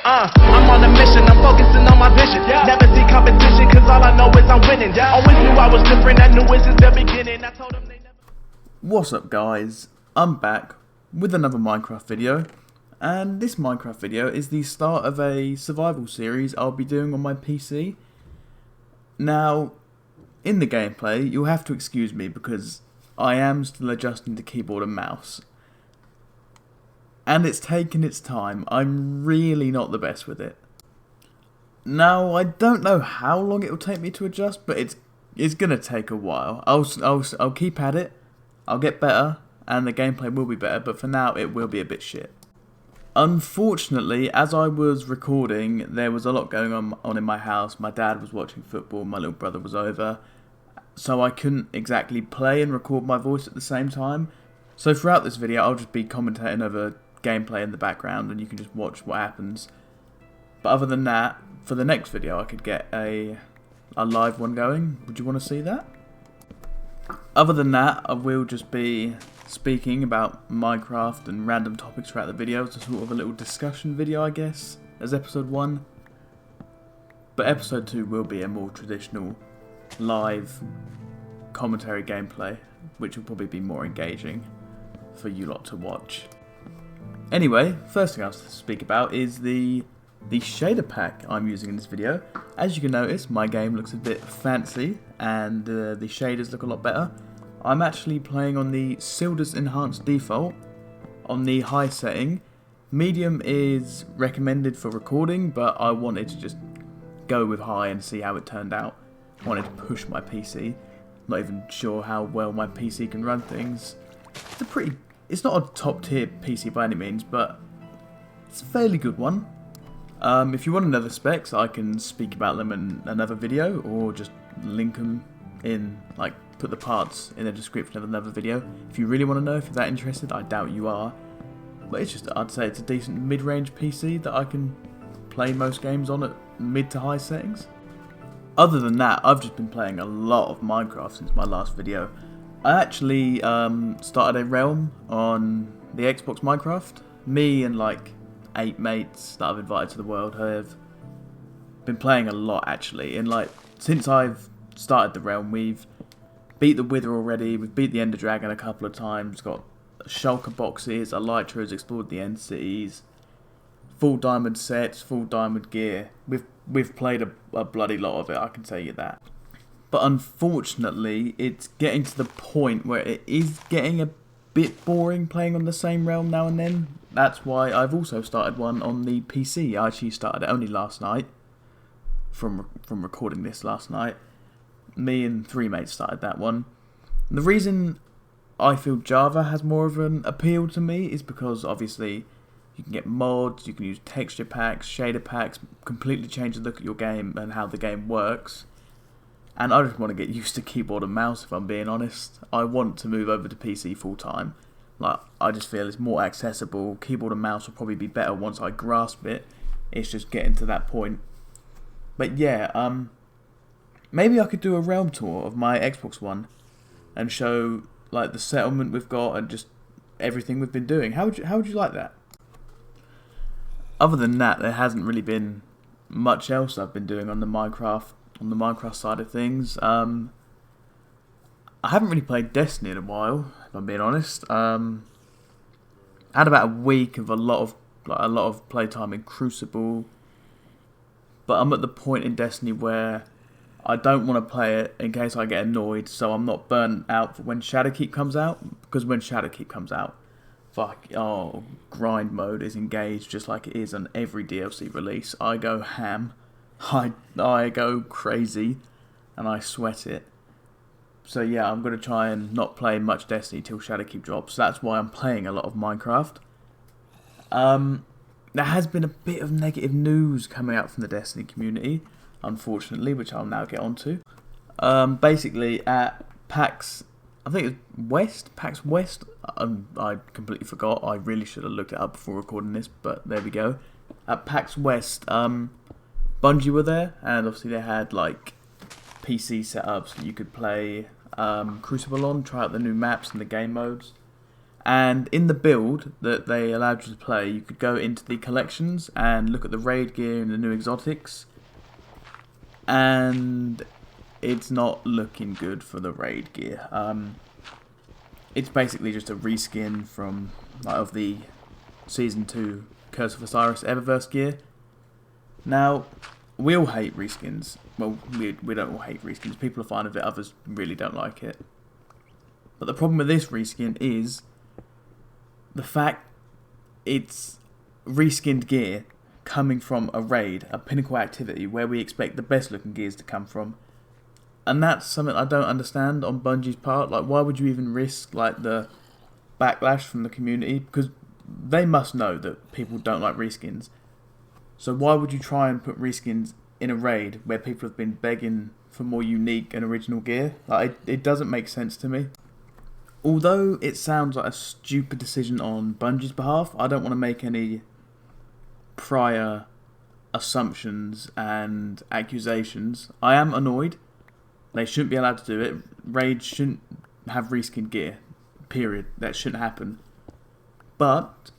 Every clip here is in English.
I'm on a mission, I'm focusing on my vision. Never see competition, cause all I know is I'm winning. Always knew I was different, I knew it since the beginning. I told them they never... What's up guys, I'm back with another Minecraft video, and this Minecraft video is the start of a survival series I'll be doing on my PC. Now, in the gameplay, you'll have to excuse me because I am still adjusting to keyboard and mouse. And it's taken its time. I'm really not the best with it. Now, I don't know how long it will take me to adjust, but it's gonna take a while. I'll keep at it. I'll get better, and the gameplay will be better. But for now, it will be a bit shit. Unfortunately, as I was recording, there was a lot going on in my house. My dad was watching football. My little brother was over, so I couldn't exactly play and record my voice at the same time. So throughout this video, I'll just be commentating over gameplay in the background and you can just watch what happens. But other than that, for the next video I could get a live one going. Would you want to see that? Other than that, I will just be speaking about Minecraft and random topics throughout the video. It's a sort of a little discussion video, I guess, as episode 1. But episode 2 will be a more traditional live commentary gameplay, which will probably be more engaging for you lot to watch. Anyway, first thing I have to speak about is the shader pack I'm using in this video. As you can notice, my game looks a bit fancy and the shaders look a lot better. I'm actually playing on the Sildus Enhanced default on the high setting. Medium is recommended for recording, but I wanted to just go with high and see how it turned out. I wanted to push my PC. Not even sure how well my PC can run things. It's not a top tier PC by any means, but it's a fairly good one. If you want to know the specs, I can speak about them in another video, or just link them in, like, put the parts in the description of another video. If you really want to know, if you're that interested, I doubt you are. But it's just, I'd say it's a decent mid-range PC that I can play most games on at mid to high settings. Other than that, I've just been playing a lot of Minecraft since my last video. I actually started a realm on the Xbox Minecraft. Me and like 8 mates that I've invited to the world have been playing a lot actually. And like since I've started the realm, we've beat the Wither already. We've beat the Ender Dragon a couple of times. Got shulker boxes. Elytra has explored the end cities. Full diamond sets, full diamond gear. We've played a bloody lot of it, I can tell you that. But unfortunately, it's getting to the point where it is getting a bit boring playing on the same realm now and then. That's why I've also started one on the PC. I actually started it only last night, from recording this last night. Me and 3 mates started that one. And the reason I feel Java has more of an appeal to me is because obviously you can get mods, you can use texture packs, shader packs, completely change the look at your game and how the game works. And I just want to get used to keyboard and mouse, if I'm being honest. I want to move over to PC full time. Like, I just feel it's more accessible. Keyboard and mouse will probably be better once I grasp it. It's just getting to that point. But yeah, maybe I could do a realm tour of my Xbox One and show like the settlement we've got and just everything we've been doing. How would you like that? Other than that, there hasn't really been much else I've been doing on the Minecraft side of things. I haven't really played Destiny in a while, if I'm being honest. I had about a week of a lot of playtime in Crucible, but I'm at the point in Destiny where I don't want to play it in case I get annoyed, so I'm not burnt out for when Shadowkeep comes out. Because when Shadowkeep comes out, grind mode is engaged just like it is on every DLC release. I go ham. I go crazy and I sweat it. So yeah, I'm going to try and not play much Destiny till Shadowkeep drops. That's why I'm playing a lot of Minecraft. There has been a bit of negative news coming out from the Destiny community, unfortunately, which I'll now get onto. Basically at PAX, I think it's PAX West, I completely forgot. I really should have looked it up before recording this, but there we go. At PAX West, Bungie were there, and obviously they had like PC setups that you could play Crucible on, try out the new maps and the game modes. And in the build that they allowed you to play, you could go into the collections and look at the raid gear and the new exotics. And it's not looking good for the raid gear. It's basically just a reskin from of the Season 2 Curse of Osiris Eververse gear. Now, we all hate reskins. Well, we don't all hate reskins. People are fine with it, others really don't like it. But the problem with this reskin is the fact it's reskinned gear coming from a raid, a pinnacle activity where we expect the best looking gears to come from. And that's something I don't understand on Bungie's part. Like, why would you even risk like the backlash from the community? Because they must know that people don't like reskins. So why would you try and put reskins in a raid where people have been begging for more unique and original gear? Like, it doesn't make sense to me. Although it sounds like a stupid decision on Bungie's behalf, I don't want to make any prior assumptions and accusations. I am annoyed. They shouldn't be allowed to do it. Raids shouldn't have reskin gear. Period. That shouldn't happen. But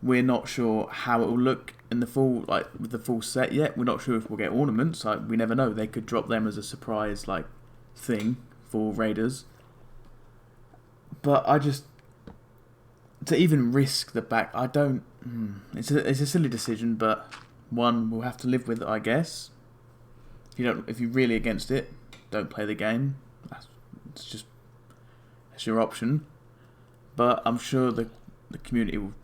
we're not sure how it will look in the full, like with the full set yet. We're not sure if we'll get ornaments. Like, we never know. They could drop them as a surprise like thing for raiders. But I just, to even risk the back, I don't. It's a silly decision, but one we'll have to live with, I guess. If you're really against it, don't play the game. That's your option. But I'm sure the community will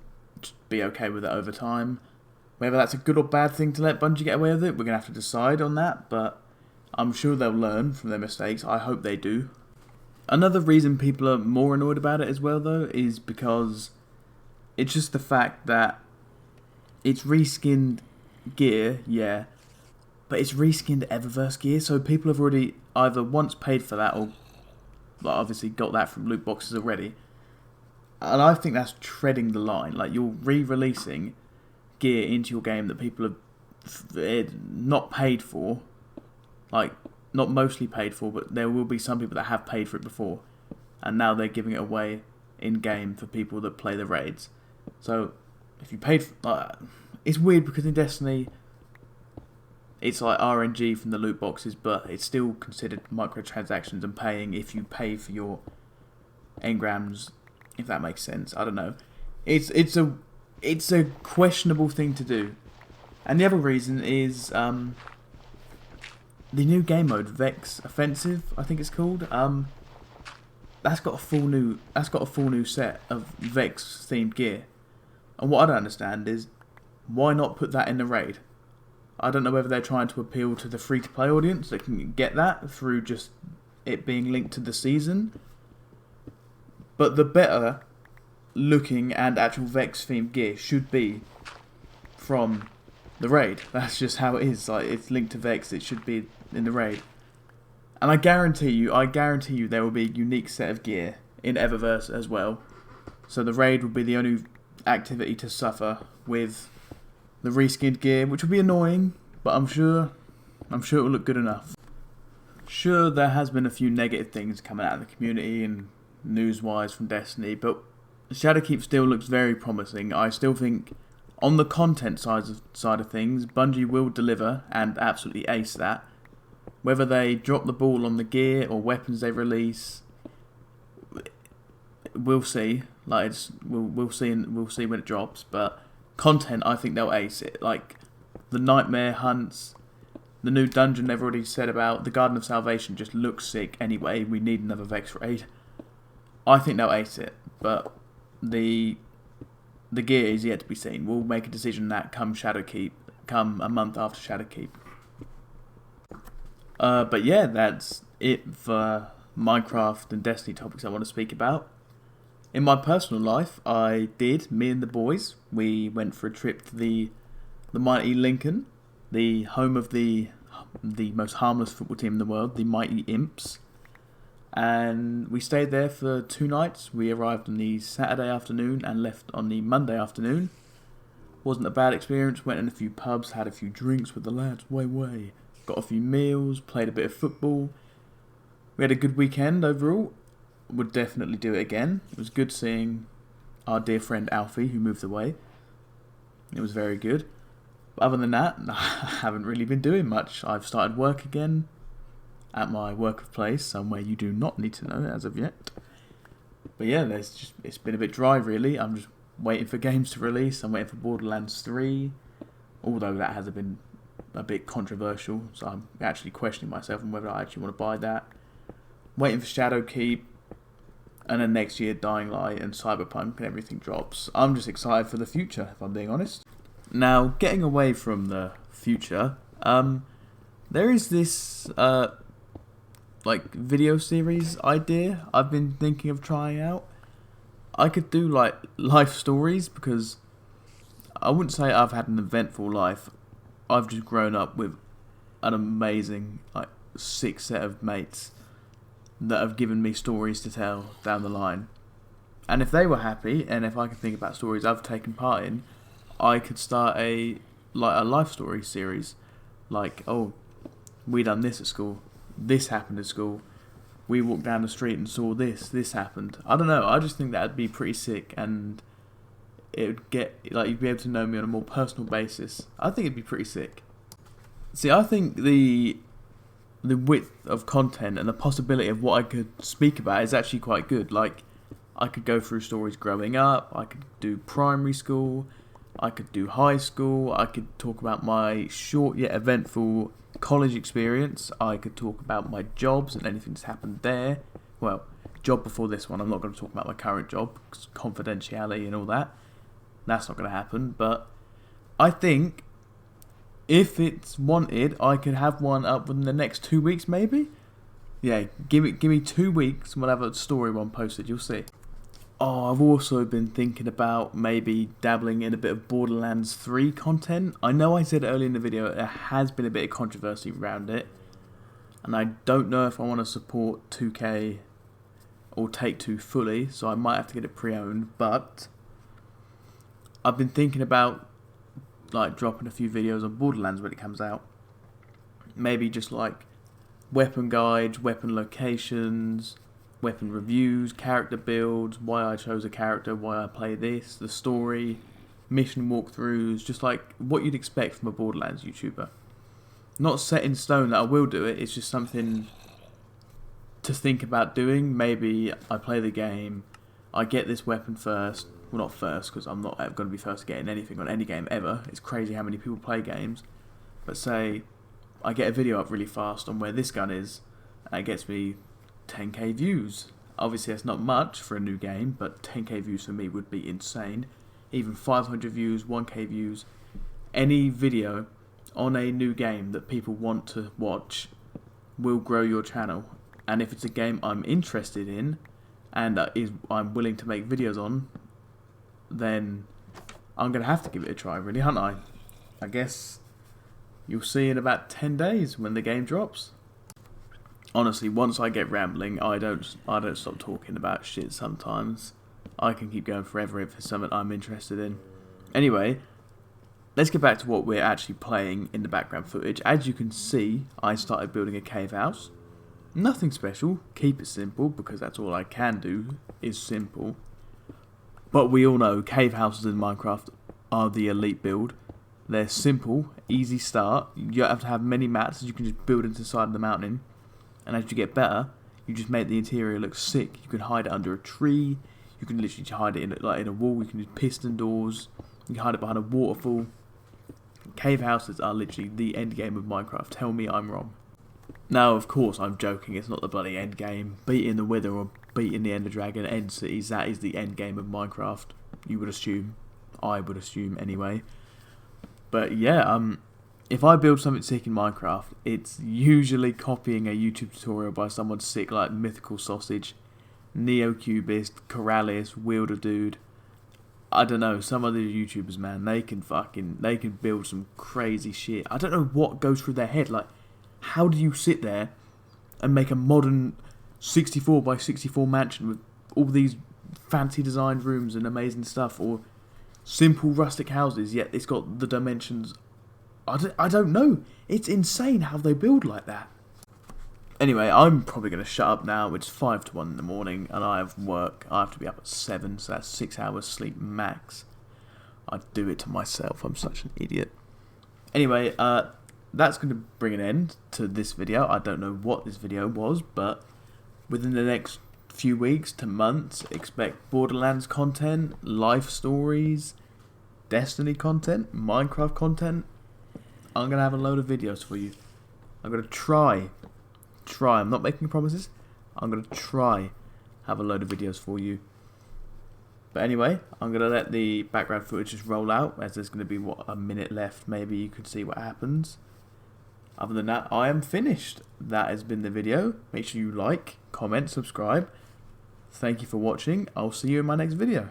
just be okay with it over time. Whether that's a good or bad thing to let Bungie get away with it, we're gonna have to decide on that. But I'm sure they'll learn from their mistakes. I hope they do. Another reason people are more annoyed about it as well, though, is because it's just the fact that it's reskinned gear, yeah, but it's reskinned Eververse gear, so people have already either once paid for that or obviously got that from loot boxes already. And I think that's treading the line. Like, you're re-releasing gear into your game that people have not paid for, like, not mostly paid for, but there will be some people that have paid for it before, and now they're giving it away in-game for people that play the raids. So, if you paid for, it's weird because in Destiny, it's like RNG from the loot boxes, but it's still considered microtransactions and paying if you pay for your engrams, if that makes sense. I don't know. It's a questionable thing to do. And the other reason is the new game mode, Vex Offensive, I think it's called. That's got a full new set of Vex themed gear. And what I don't understand is why not put that in the raid? I don't know whether they're trying to appeal to the free-to-play audience that can get that through just it being linked to the season. But the better looking and actual Vex themed gear should be from the raid. That's just how it is. Like, it's linked to Vex, it should be in the raid. And I guarantee you there will be a unique set of gear in Eververse as well. So the raid will be the only activity to suffer with the reskinned gear, which will be annoying, but I'm sure it will look good enough. Sure, there has been a few negative things coming out of the community and news-wise from Destiny, but Shadowkeep still looks very promising. I still think, on the content side of things, Bungie will deliver and absolutely ace that. Whether they drop the ball on the gear or weapons they release, we'll see. Like, we'll see when it drops. But content, I think they'll ace it. Like the Nightmare Hunts, the new dungeon they've already said about, the Garden of Salvation just looks sick anyway. We need another Vex raid. I think they'll ace it, but the gear is yet to be seen. We'll make a decision that come a month after Shadowkeep. But yeah, that's it for Minecraft and Destiny topics I want to speak about. In my personal life, me and the boys, we went for a trip to the mighty Lincoln, the home of the most harmless football team in the world, the Mighty Imps. And we stayed there for 2 nights. We arrived on the Saturday afternoon and left on the Monday afternoon. Wasn't a bad experience. Went in a few pubs, had a few drinks with the lads. Way. Got a few meals, played a bit of football. We had a good weekend overall. Would definitely do it again. It was good seeing our dear friend Alfie, who moved away. It was very good. But other than that, I haven't really been doing much. I've started work again at my workplace, somewhere you do not need to know as of yet. But yeah, it's been a bit dry really. I'm just waiting for games to release. I'm waiting for Borderlands 3, although that has been a bit controversial, so I'm actually questioning myself on whether I actually want to buy that. Waiting for Shadowkeep, and then next year Dying Light and Cyberpunk and everything drops. I'm just excited for the future, if I'm being honest. Now, getting away from the future, there is this like video series idea I've been thinking of trying out. I could do like life stories, because I wouldn't say I've had an eventful life. I've just grown up with an amazing like sick set of mates that have given me stories to tell down the line. And if they were happy, and if I could think about stories I've taken part in, I could start a life story series. Like, oh, we done this at school, this happened at school, we walked down the street and saw this happened. I don't know, I just think that'd be pretty sick, and it would get, like, you'd be able to know me on a more personal basis. I think it'd be pretty sick. See, I think the width of content and the possibility of what I could speak about is actually quite good. Like, I could go through stories growing up, I could do primary school, I could do high school, I could talk about my short yet eventful college experience, I could talk about my jobs and anything that's happened there. Well, job before this one, I'm not going to talk about my current job, because confidentiality and all that. That's not going to happen, but I think if it's wanted, I could have one up within the next 2 weeks, maybe? Yeah, give me 2 weeks and we'll have a story one posted, you'll see. Oh, I've also been thinking about maybe dabbling in a bit of Borderlands 3 content. I know I said earlier in the video there has been a bit of controversy around it, and I don't know if I want to support 2K or Take-Two fully, so I might have to get it pre-owned, but I've been thinking about like dropping a few videos on Borderlands when it comes out. Maybe just like weapon guides, weapon locations, weapon reviews, character builds, why I chose a character, why I play this, the story, mission walkthroughs, just like what you'd expect from a Borderlands YouTuber. Not set in stone that I will do it, it's just something to think about doing. Maybe I play the game, I get this weapon first. Well, not first, because I'm not going to be first to getting anything on any game ever. It's crazy how many people play games. But say I get a video up really fast on where this gun is, and it gets me 10k views. Obviously that's not much for a new game, but 10k views for me would be insane. Even 500 views, 1k views, any video on a new game that people want to watch will grow your channel. And if it's a game I'm interested in and I'm willing to make videos on, then I'm going to have to give it a try, really, aren't I? I guess you'll see in about 10 days when the game drops. Honestly, once I get rambling, I don't stop talking about shit sometimes. I can keep going forever if it's something I'm interested in. Anyway, let's get back to what we're actually playing in the background footage. As you can see, I started building a cave house. Nothing special, keep it simple, because that's all I can do, is simple. But we all know cave houses in Minecraft are the elite build. They're simple, easy start. You don't have to have many mats, you can just build into the side of the mountain. And as you get better, you just make the interior look sick. You can hide it under a tree. You can literally hide it in a wall. You can use piston doors. You can hide it behind a waterfall. Cave houses are literally the end game of Minecraft. Tell me I'm wrong. Now, of course, I'm joking. It's not the bloody end game. Beating the Wither or beating the Ender Dragon, end cities, that is the end game of Minecraft. You would assume. I would assume anyway. But yeah, if I build something sick in Minecraft, it's usually copying a YouTube tutorial by someone sick like Mythical Sausage, NeoCubist, Corrales, Wielder Dude. I don't know, some other YouTubers, man, they can build some crazy shit. I don't know what goes through their head. Like, how do you sit there and make a modern 64 by 64 mansion with all these fancy designed rooms and amazing stuff, or simple rustic houses, yet it's got the dimensions? I don't know. It's insane how they build like that. Anyway, I'm probably going to shut up now. It's 5 to 1 in the morning, and I have work. I have to be up at 7, so that's 6 hours sleep max. I do it to myself. I'm such an idiot. Anyway, that's going to bring an end to this video. I don't know what this video was, but within the next few weeks to months, expect Borderlands content, life stories, Destiny content, Minecraft content. I'm going to have a load of videos for you. I'm going to try. I'm not making promises. I'm going to try have a load of videos for you. But anyway, I'm going to let the background footage just roll out, as there's going to be, what, a minute left. Maybe you can see what happens. Other than that, I am finished. That has been the video. Make sure you like, comment, subscribe. Thank you for watching. I'll see you in my next video.